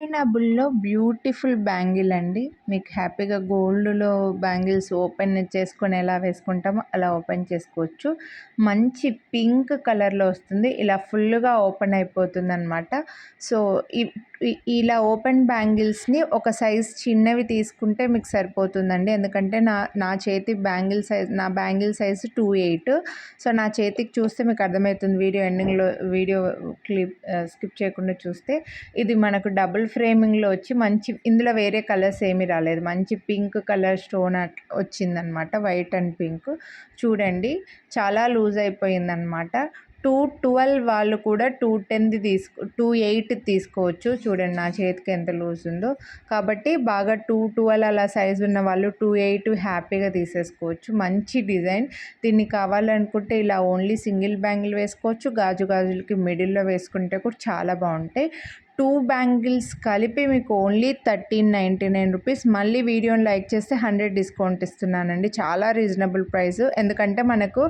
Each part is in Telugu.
నబుల్‌లో బ్యూటిఫుల్ బ్యాంగిల్ అండి. మీకు హ్యాపీగా గోల్డ్‌లో బ్యాంగిల్స్ ఓపెన్ చేసుకొని ఎలా వేసుకుంటామో అలా ఓపెన్ చేసుకోవచ్చు. మంచి పింక్ కలర్‌లో వస్తుంది. ఇలా ఫుల్‌గా ఓపెన్ అయిపోతుందనమాట. సో, ఇ ఇ ఇలా ఓపెన్ బ్యాంగిల్స్‌ని ఒక సైజ్ చిన్నవి తీసుకుంటే మీకు సరిపోతుందండి. ఎందుకంటే నా చేతి నా బ్యాంగిల్ సైజ్ 28. సో, నా చేతికి చూస్తే మీకు అర్థమవుతుంది వీడియో ఎండింగ్‌లో వీడియో స్కిప్ చేయకుండా చూస్తే. ఇది మనకు డబుల్ ఫ్రేమింగ్‌లో వచ్చి ఇందులో వేరే కలర్స్ ఏమీ రాలేదు. మంచి పింక్ కలర్ స్టోన్ వచ్చిందనమాట. White and pink. చూడండి చాలా లూజ్ అయిపోయిందనమాట. 212 వాళ్ళు కూడా 28 తీసుకోవచ్చు. చూడండి నా చేతికి ఎంత లూజ్ ఉందో. కాబట్టి బాగా 212 అలా సైజ్ ఉన్న వాళ్ళు 28 హ్యాపీగా తీసేసుకోవచ్చు. మంచి డిజైన్. దీన్ని కావాలనుకుంటే ఇలా ఓన్లీ సింగిల్ బ్యాంగిల్ వేసుకోవచ్చు. గాజులకి మిడిల్‌లో వేసుకుంటే కూడా చాలా బాగుంటాయి. 2 బ్యాంగిల్స్ కలిపి మీకు ఓన్లీ 1399 రూపీస్. మళ్ళీ వీడియోని లైక్ చేస్తే 100 డిస్కౌంట్ ఇస్తున్నానండి. చాలా రీజనబుల్ ప్రైస్. ఎందుకంటే మనకు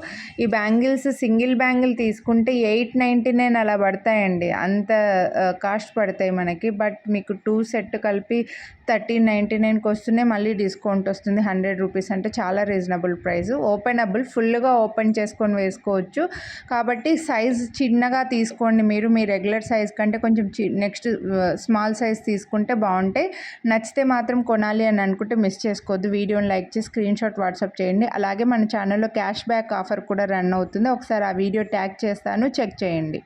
ఈ బ్యాంగిల్స్ సింగిల్ బ్యాంగిల్ తీసుకుంటే 899 అలా పడతాయండి. అంత కాస్ట్ పడతాయి మనకి. బట్ మీకు 2 సెట్ కలిపి 1399కి వస్తున్నాయి. మళ్ళీ డిస్కౌంట్ వస్తుంది 100 రూపీస్. అంటే చాలా రీజనబుల్ ప్రైస్. ఓపెనబుల్, ఫుల్గా ఓపెన్ చేసుకొని వేసుకోవచ్చు. కాబట్టి సైజ్ చిన్నగా తీసుకోండి. మీరు మీ రెగ్యులర్ సైజ్ కంటే కొంచెం నెక్స్ట్ స్మాల్ సైజ్ తీసుకుంటే బాగుంటాయి. నచ్చితే మాత్రం కొనాలి అని అనుకుంటే మిస్ చేసుకోవద్దు. వీడియోని లైక్ చేసి స్క్రీన్ షాట్ వాట్సాప్ చేయండి. అలాగే మన ఛానల్లో క్యాష్ బ్యాక్ ఆఫర్ కూడా రన్ అవుతుంది. ఒకసారి ఆ వీడియో ట్యాగ్ చేస్తాను, చెక్ చేయండి.